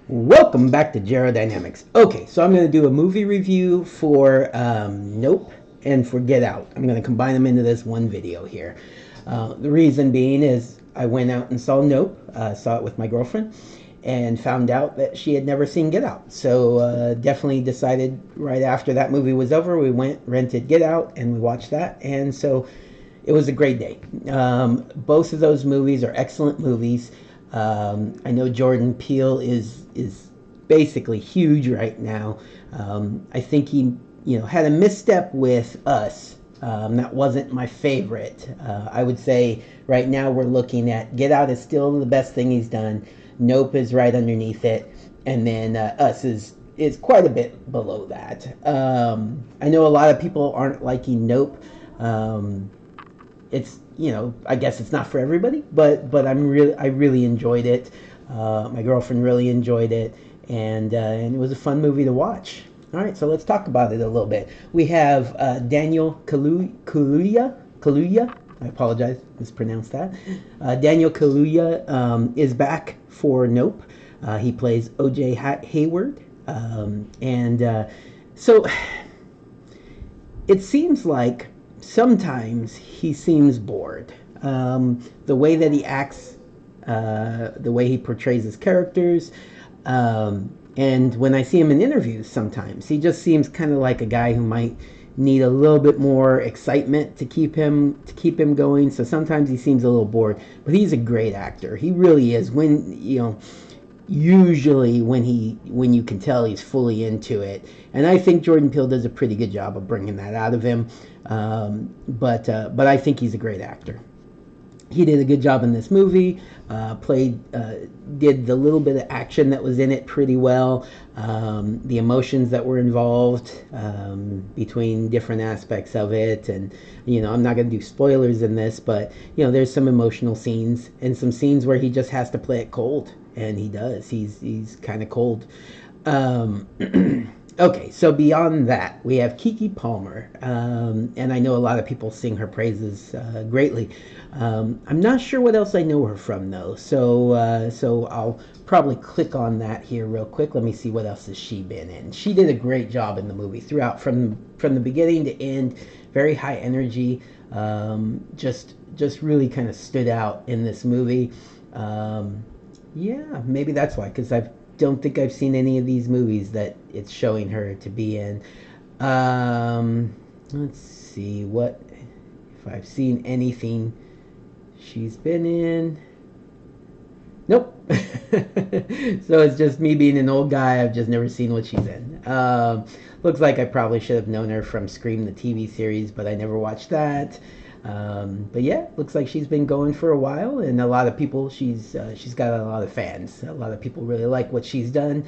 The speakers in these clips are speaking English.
Welcome back to Dynamics. Okay, so I'm going to do a movie review for Nope and for Get Out. I'm going to combine them into this one video here. The reason being is I went out and saw Nope, saw it with my girlfriend, and found out that she had never seen Get Out. So definitely decided right after that movie was over, we went, rented Get Out, and we watched that. And so it was a great day. Both of those movies are excellent movies. I know Jordan Peele is basically huge right now. I think he had a misstep with Us. That wasn't my favorite. I would say right now we're looking at Get Out is still the best thing he's done. Nope is right underneath it, and then Us is quite a bit below that. I know a lot of people aren't liking Nope. It's I guess it's not for everybody, but I really enjoyed it. My girlfriend really enjoyed it, and it was a fun movie to watch. All right, so let's talk about it a little bit. We have Daniel Kaluuya. I apologize, mispronounced that. Daniel Kaluuya is back for Nope. He plays O.J. Hayward, and so it seems like sometimes he seems bored. The way that he acts, the way he portrays his characters, and when I see him in interviews, sometimes he just seems kind of like a guy who might need a little bit more excitement to keep him going. So sometimes he seems a little bored, but he's a great actor. He really is. Usually when you can tell he's fully into it, and I think Jordan Peele does a pretty good job of bringing that out of him. But I think he's a great actor. He did a good job in this movie. Did the little bit of action that was in it pretty well. The emotions that were involved between different aspects of it, and I'm not going to do spoilers in this, but there's some emotional scenes and some scenes where he just has to play it cold, and he does. He's kind of cold. Okay, so beyond that, we have Kiki Palmer, and I know a lot of people sing her praises greatly. I'm not sure what else I know her from, though, so I'll probably click on that here real quick. Let me see what else has she been in. She did a great job in the movie throughout, from the beginning to end. Very high energy, just really kind of stood out in this movie. Yeah, maybe that's why, because I don't think I've seen any of these movies that it's showing her to be in. Let's see what if I've seen anything she's been in. Nope. So it's just me being an old guy. I've just never seen what she's in. Looks like I probably should have known her from Scream, the TV series, but I never watched that. But yeah, looks like she's been going for a while, and a lot of people, she's got a lot of fans. A lot of people really like what she's done.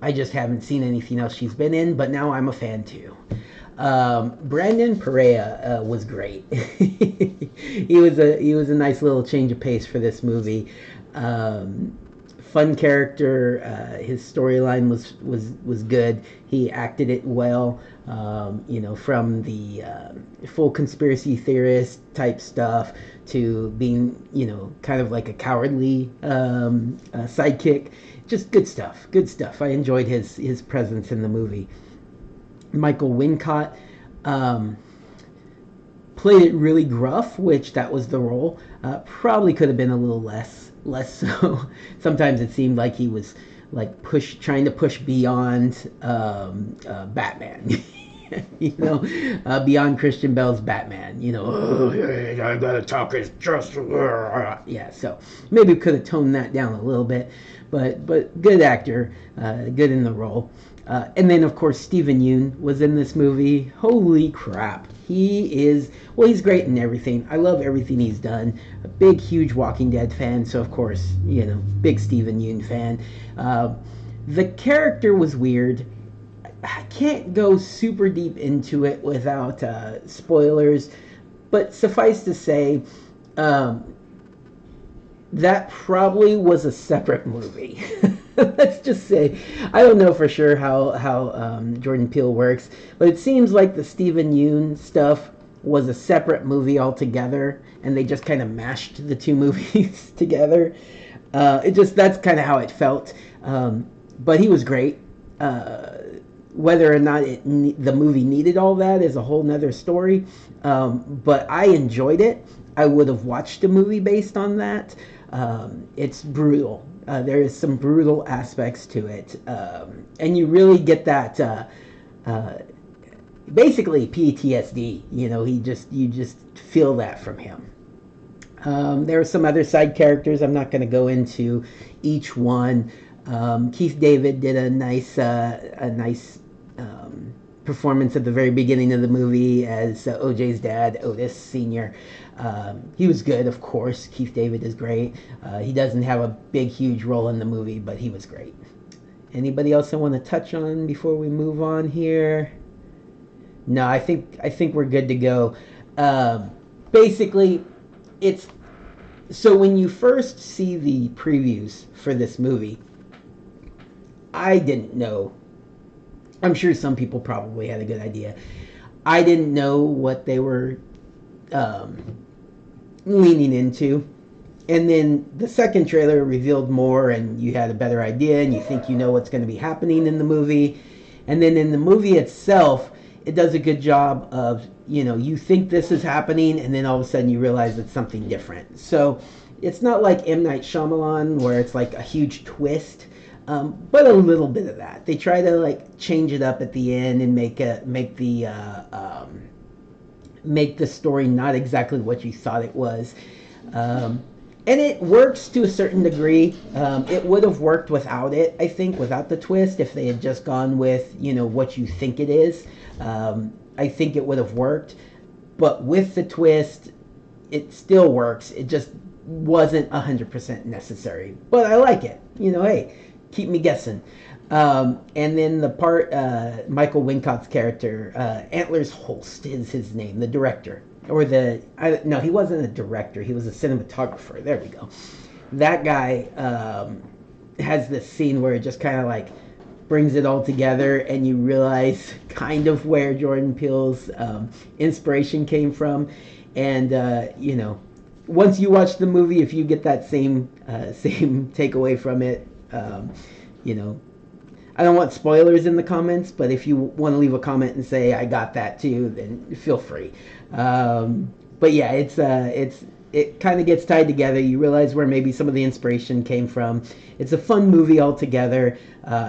I just haven't seen anything else she's been in, but now I'm a fan too. Brandon Perea was great. He was a nice little change of pace for this movie. Fun character. His storyline was good. He acted it well. From the full conspiracy theorist type stuff to being, kind of like a cowardly sidekick. Just good stuff. Good stuff. I enjoyed his presence in the movie. Michael Wincott played it really gruff, which that was the role. Probably could have been a little less so. Sometimes it seemed like he was like trying to push beyond Batman. Beyond Christian Bale's Batman. Oh, I gotta talk his just. Yeah, so maybe we could have toned that down a little bit, but good actor, good in the role. And then, of course, Steven Yeun was in this movie. Holy crap. He's great in everything. I love everything he's done. A big, huge Walking Dead fan, so of course, big Steven Yeun fan. The character was weird. I can't go super deep into it without spoilers, but suffice to say, that probably was a separate movie. Let's just say, I don't know for sure how Jordan Peele works, but it seems like the Steven Yeun stuff was a separate movie altogether, and they just kind of mashed the two movies together. That's kind of how it felt. But he was great. Uh, whether or not the movie needed all that is a whole nother story. But I enjoyed it. I would have watched a movie based on that. It's brutal. There is some brutal aspects to it, and you really get that. Uh, Basically PTSD. You just feel that from him. There are some other side characters. I'm not going to go into each one. Keith David did a nice performance at the very beginning of the movie as OJ's dad, Otis Sr. He was good, of course. Keith David is great. He doesn't have a big, huge role in the movie, but he was great. Anybody else I want to touch on before we move on here? No, I think we're good to go. Basically, it's so when you first see the previews for this movie, I didn't know. I'm sure some people probably had a good idea. I didn't know what they were um, leaning into. And then the second trailer revealed more, and you had a better idea, and you think you know what's going to be happening in the movie. And then in the movie itself, it does a good job of, you think this is happening, and then all of a sudden you realize it's something different. So it's not like M. Night Shyamalan, where it's like a huge twist, but a little bit of that. They try to like change it up at the end and make the story not exactly what you thought it was. And it works to a certain degree. It would have worked without it, I think, without the twist, if they had just gone with, what you think it is. I think it would have worked. But with the twist, it still works. It just wasn't 100% necessary. But I like it. Hey, keep me guessing. And then the part, Michael Wincott's character, Antlers Holst is his name, the director. No, he wasn't a director. He was a cinematographer. There we go. That guy has this scene where it just kind of like brings it all together, and you realize kind of where Jordan Peele's inspiration came from. And once you watch the movie, if you get that same takeaway from it, I don't want spoilers in the comments, but if you want to leave a comment and say I got that too, then feel free. But yeah, it kind of gets tied together. You realize where maybe some of the inspiration came from. It's a fun movie altogether.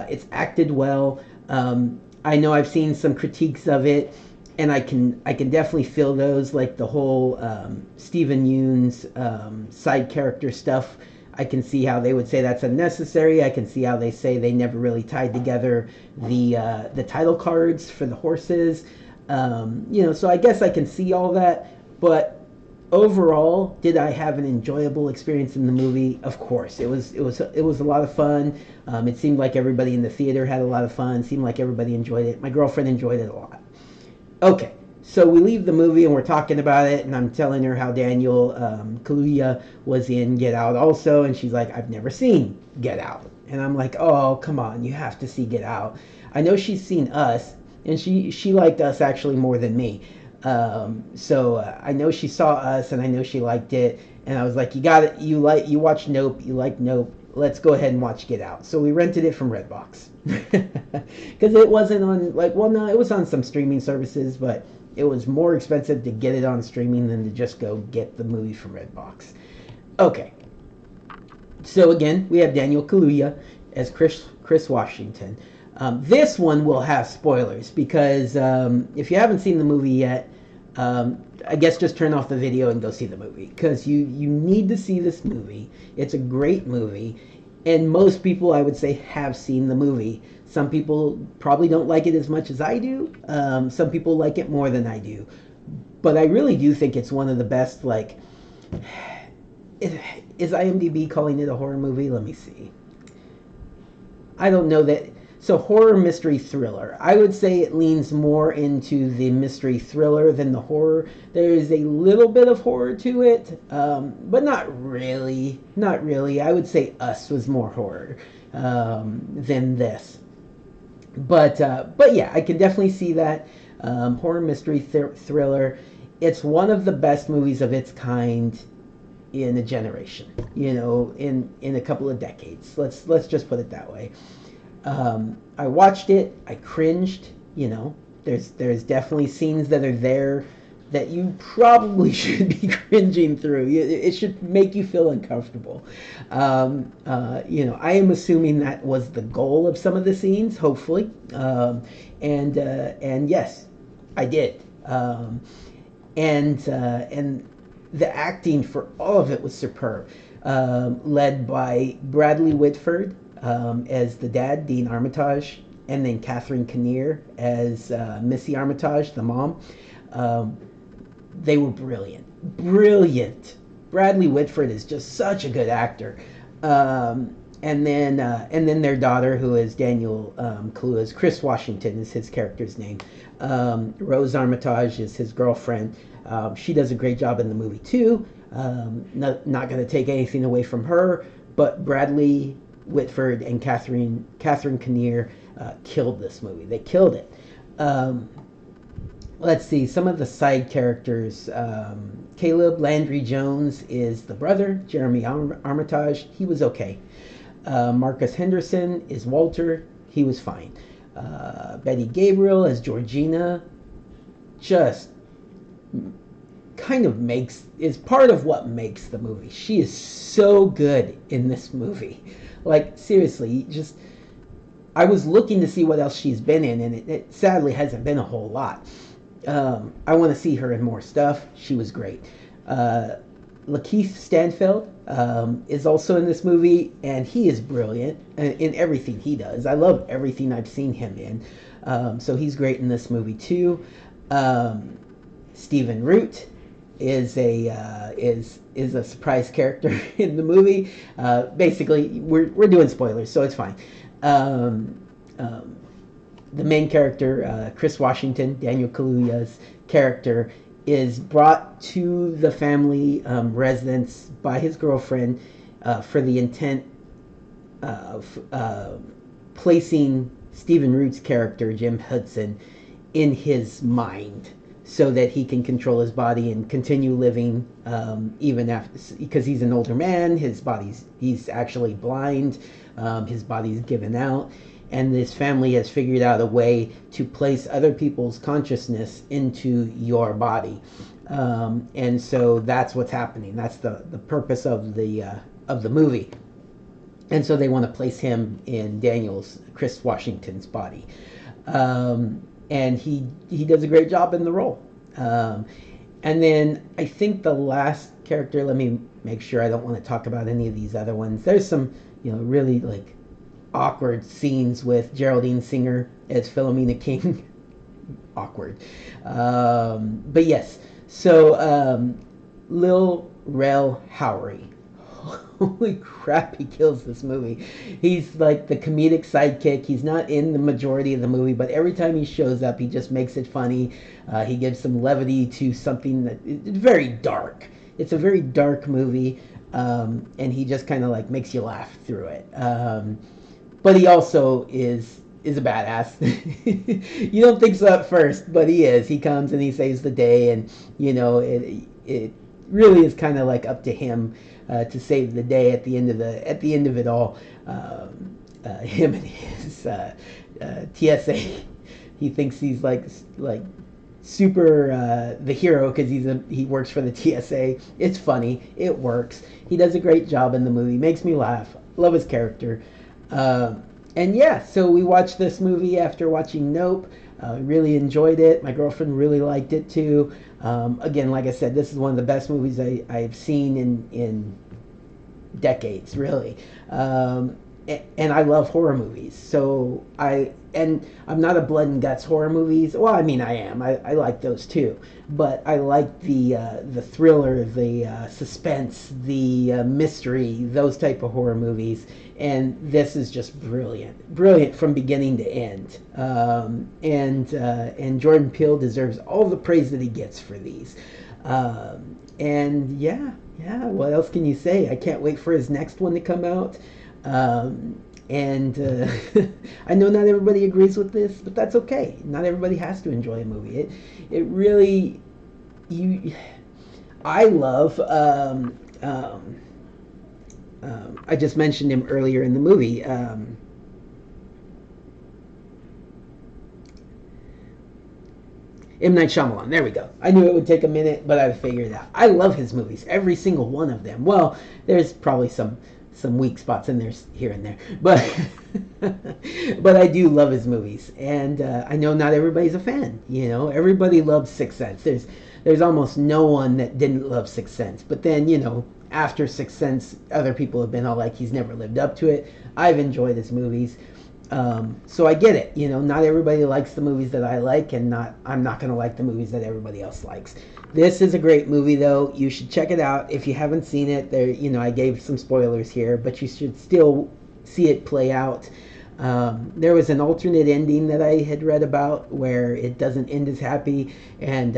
It's acted well. I know I've seen some critiques of it, and I can definitely feel those, like the whole Stephen Yoon's side character stuff. I can see how they would say that's unnecessary. I can see how they say they never really tied together the title cards for the horses. So I guess I can see all that. But overall, did I have an enjoyable experience in the movie? Of course, it was a lot of fun. It seemed like everybody in the theater had a lot of fun. It seemed like everybody enjoyed it. My girlfriend enjoyed it a lot. Okay. So we leave the movie and we're talking about it, and I'm telling her how Daniel Kaluuya was in Get Out also, and she's like, I've never seen Get Out. And I'm like, oh, come on, you have to see Get Out. I know she's seen Us, and she liked Us actually more than me. So I know she saw Us, and I know she liked it, and I was like, you got it, you watch Nope, you like Nope, let's go ahead and watch Get Out. So we rented it from Redbox. Because it wasn't on, no, it was on some streaming services, but it was more expensive to get it on streaming than to just go get the movie from Redbox. Okay. So again, we have Daniel Kaluuya as Chris Washington. This one will have spoilers because if you haven't seen the movie yet, I guess just turn off the video and go see the movie, because you need to see this movie. It's a great movie, and most people, I would say, have seen the movie. Some people probably don't like it as much as I do. Some people like it more than I do. But I really do think it's one of the best, is IMDb calling it a horror movie? Let me see. I don't know that. So horror, mystery, thriller. I would say it leans more into the mystery thriller than the horror. There is a little bit of horror to it, but not really. Not really. I would say Us was more horror than this. But yeah, I can definitely see that. Horror, mystery, thriller. It's one of the best movies of its kind in a generation, you know, in a couple of decades. Let's just put it that way. I watched it. I cringed. You know, there's definitely scenes that are there that you probably should be cringing through. It should make you feel uncomfortable. You know, I am assuming that was the goal of some of the scenes, hopefully. And yes, I did. And the acting for all of it was superb, led by Bradley Whitford as the dad, Dean Armitage, and then Catherine Kinnear as Missy Armitage, the mom. They were brilliant, brilliant. Bradley Whitford is just such a good actor. And then their daughter, who is Daniel Kaluuya's, Chris Washington is his character's name. Rose Armitage is his girlfriend. She does a great job in the movie too. Not going to take anything away from her, but Bradley Whitford and Catherine Kinnear killed this movie. They killed it. Let's see some of the side characters. Caleb Landry Jones is the brother. Jeremy Armitage, he was okay. Marcus Henderson is Walter. He was fine. Betty Gabriel as Georgina, just kind of is part of what makes the movie. She is so good in this movie. Like, seriously, just I was looking to see what else she's been in, and it sadly hasn't been a whole lot. I want to see her in more stuff. She was great. Lakeith Stanfield is also in this movie, and he is brilliant in everything he does. I love everything I've seen him in. So he's great in this movie too. Stephen Root is a surprise character in the movie. Basically, we're doing spoilers, so it's fine. The main character, Chris Washington, Daniel Kaluuya's character, is brought to the family residence by his girlfriend for the intent of placing Stephen Root's character, Jim Hudson, in his mind so that he can control his body and continue living even after, because he's an older man, he's actually blind, his body's given out, and this family has figured out a way to place other people's consciousness into your body. And so that's what's happening. That's the purpose of the movie. And so they want to place him in Chris Washington's body. And he does a great job in the role. And then I think the last character, let me make sure I don't want to talk about any of these other ones. There's some, really like awkward scenes with Geraldine Singer as Philomena King. Awkward. But yes, so Lil Rel Howery. Holy crap, he kills this movie. He's like the comedic sidekick. He's not in the majority of the movie, but every time he shows up, he just makes it funny. He gives some levity to something that is very dark. It's a very dark movie, and he just kind of like makes you laugh through it. But he also is a badass. You don't think so at first, but he is. He comes and he saves the day, and it really is kind of like up to him to save the day at the end of it all. Him and his TSA. He thinks he's like super the hero because he works for the TSA. It's funny. It works. He does a great job in the movie. Makes me laugh. Love his character. And yeah, so we watched this movie after watching Nope. Really enjoyed it. My girlfriend really liked it too. Again, like I said, this is one of the best movies I've seen in decades, really. And I love horror movies. So I'm not a blood and guts horror movies. Well, I mean, I am. I like those too. But I like the thriller, the suspense, the mystery, those type of horror movies. And this is just brilliant from beginning to end. And Jordan Peele deserves all the praise that he gets for these. And yeah, what else can you say? I can't wait for his next one to come out. And I know not everybody agrees with this, but that's okay. Not everybody has to enjoy a movie. It really, I love Um, I just mentioned him earlier in the movie. M. Night Shyamalan. There we go. I knew it would take a minute, but I figured it out. I love his movies, every single one of them. Well, there's probably some weak spots in there here and there, but but I do love his movies, and I know not everybody's a fan. You know, everybody loves Sixth Sense. There's almost no one that didn't love Sixth Sense. But then, you know, after Sixth Sense, other people have been all like, he's never lived up to it. I've enjoyed his movies. So I get it. You know, not everybody likes the movies that I like, and I'm not going to like the movies that everybody else likes. This is a great movie, though. You should check it out if you haven't seen it. There, you know, I gave some spoilers here, but you should still see it play out. There was an alternate ending that I had read about where it doesn't end as happy, and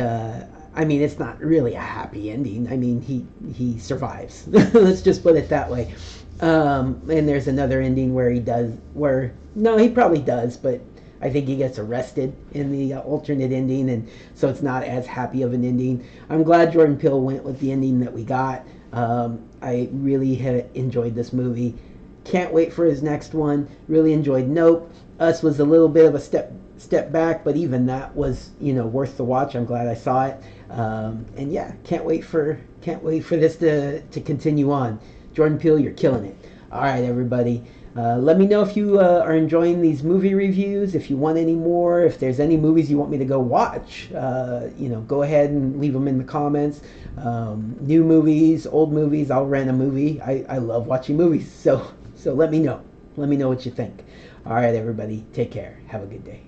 I mean, it's not really a happy ending. I mean, he survives. Let's just put it that way. And there's another ending where no, he probably does, but I think he gets arrested in the alternate ending, and so it's not as happy of an ending. I'm glad Jordan Peele went with the ending that we got. I really enjoyed this movie. Can't wait for his next one. Really enjoyed Nope. Us was a little bit of a step back, but even that was, you know, worth the watch. I'm glad I saw it. And yeah, can't wait for this to continue on. Jordan Peele, you're killing it. All right, everybody. Let me know if you are enjoying these movie reviews, if you want any more, if there's any movies you want me to go watch. You know, go ahead and leave them in the comments. New movies, old movies, I'll rent a movie. I love watching movies, so let me know. Let me know what you think. All right, everybody, take care. Have a good day.